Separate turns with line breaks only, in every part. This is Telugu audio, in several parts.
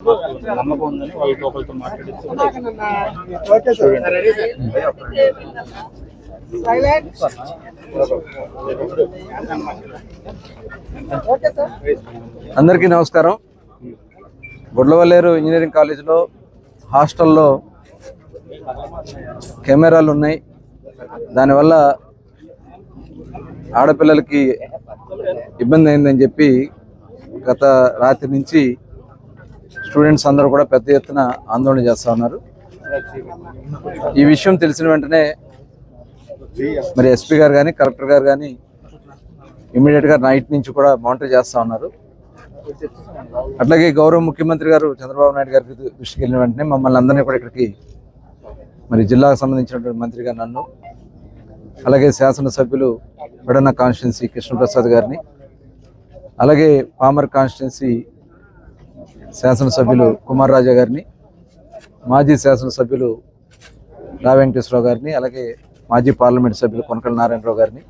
నమ్మకం ఉందని వాళ్ళతో ఒకరితో మాట్లాడితే
అందరికీ నమస్కారం. గుడ్లవల్లేరు ఇంజనీరింగ్ కాలేజీలో హాస్టల్లో కెమెరాలు ఉన్నాయి. దానివల్ల ఆడపిల్లలకి ఇబ్బంది అయిందని చెప్పి గత రాత్రి నుంచి స్టూడెంట్స్ అందరూ కూడా పెద్ద ఎత్తున ఆందోళన చేస్తూ ఉన్నారు. ఈ విషయం తెలిసిన వెంటనే మరి ఎస్పీ గారు కానీ కలెక్టర్ గారు కానీ ఇమీడియట్గా నైట్ నుంచి కూడా మానిటర్ చేస్తూ ఉన్నారు. అట్లాగే గౌరవ ముఖ్యమంత్రి గారు చంద్రబాబు నాయుడు గారికి దృష్టికి వెళ్ళిన వెంటనే మమ్మల్ని అందరినీ కూడా ఇక్కడికి మరి జిల్లాకు సంబంధించినటువంటి మంత్రిగా నన్ను, అలాగే శాసనసభ్యులు పెడన కాన్స్టిట్యున్సీ కృష్ణప్రసాద్ గారిని, అలాగే పామర్ కాన్స్టిట్యున్సీ శాసనసభ్యులు కుమార్ రాజా గారిని, మాజీ శాసనసభ్యులు రా వెంకటేశ్వరరావు గారిని, అలాగే మాజీ పార్లమెంట్ సభ్యులు కొనకళ్ళ నారాయణరావు గారిని,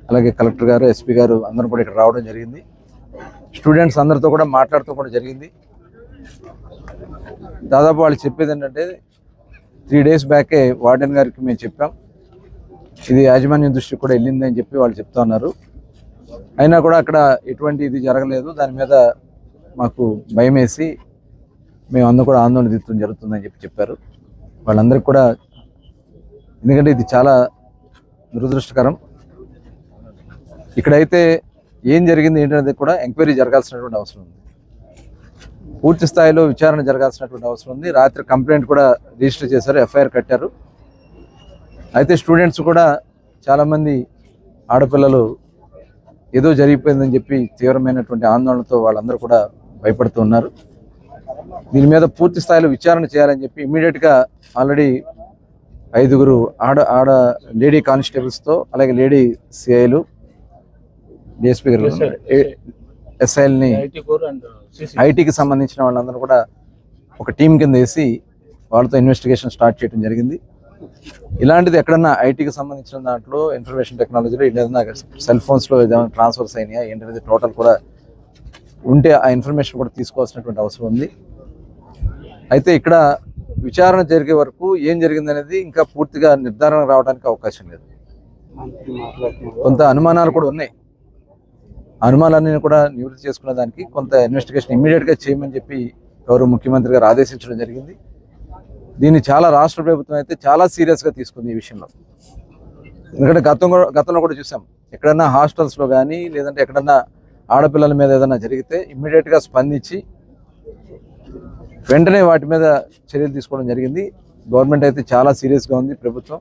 అలాగే కలెక్టర్ గారు, ఎస్పీ గారు అందరూ కూడా ఇక్కడ రావడం జరిగింది. స్టూడెంట్స్ అందరితో కూడా మాట్లాడుతూ కూడా జరిగింది. దాదాపు వాళ్ళు చెప్పేది ఏంటంటే 3 days బ్యాకే వార్డెన్ గారికి మేము చెప్పాం, ఇది యాజమాన్యం దృష్టికి కూడా వెళ్ళింది అని చెప్పి వాళ్ళు చెప్తా ఉన్నారు. అయినా కూడా అక్కడ ఎటువంటి ఇది జరగలేదు. దాని మీద మాకు భయం వేసి మేము అందరూ కూడా ఆందోళన తీర్చడం జరుగుతుందని చెప్పారు. వాళ్ళందరికీ కూడా, ఎందుకంటే ఇది చాలా దురదృష్టకరం. ఇక్కడైతే ఏం జరిగింది ఏంటనేది కూడా ఎంక్వైరీ జరగాల్సినటువంటి అవసరం ఉంది. పూర్తి స్థాయిలో విచారణ జరగాల్సినటువంటి అవసరం ఉంది. రాత్రి కంప్లైంట్ కూడా రిజిస్టర్ చేశారు, ఎఫ్ఐఆర్ కట్టారు. అయితే స్టూడెంట్స్ కూడా చాలామంది ఆడపిల్లలు ఏదో జరిగిపోయిందని చెప్పి తీవ్రమైనటువంటి ఆందోళనతో వాళ్ళందరూ కూడా భయపడుతూ ఉన్నారు. దీని మీద పూర్తి స్థాయిలో విచారణ చేయాలని చెప్పి ఇమ్మీడియట్గా ఆల్రెడీ 5 ఆడ లేడీ కానిస్టేబుల్స్తో, అలాగే లేడీ సిఐలు, డిఎస్పీ గారు, ఎస్ఐల్ని, ఐటీకి సంబంధించిన వాళ్ళందరూ కూడా ఒక టీం కింద వేసి వాళ్ళతో ఇన్వెస్టిగేషన్ స్టార్ట్ చేయడం జరిగింది. ఇలాంటిది ఎక్కడన్నా ఐటీకి సంబంధించిన దాంట్లో, ఇన్ఫర్మేషన్ టెక్నాలజీలో ఏదైనా సెల్ ఫోన్స్లో ఏదైనా ట్రాన్స్ఫర్స్ అయినాయా ఏంటనేది టోటల్ కూడా ఉంటే ఆ ఇన్ఫర్మేషన్ కూడా తీసుకోవాల్సినటువంటి అవసరం ఉంది. అయితే ఇక్కడ విచారణ జరిగే వరకు ఏం జరిగిందనేది ఇంకా పూర్తిగా నిర్ధారణ రావడానికి అవకాశం లేదు. కొంత అనుమానాలు కూడా ఉన్నాయి. అనుమానాలన్నీ కూడా నివృత్తి చేసుకునే దానికి కొంత ఇన్వెస్టిగేషన్ ఇమ్మీడియట్గా చేయమని చెప్పి గౌరవ ముఖ్యమంత్రి గారు ఆదేశించడం జరిగింది. దీన్ని చాలా రాష్ట్ర ప్రభుత్వం అయితే చాలా సీరియస్గా తీసుకుంది ఈ విషయంలో. ఎందుకంటే గతంలో కూడా చూసాం, ఎక్కడన్నా హాస్టల్స్లో కానీ లేదంటే ఎక్కడన్నా ఆడపిల్లల మీద ఏదైనా జరిగితే ఇమ్మీడియట్గా స్పందించి వెంటనే వాటి మీద చర్యలు తీసుకోవడం జరిగింది. గవర్నమెంట్ అయితే చాలా సీరియస్గా ఉంది ప్రభుత్వం.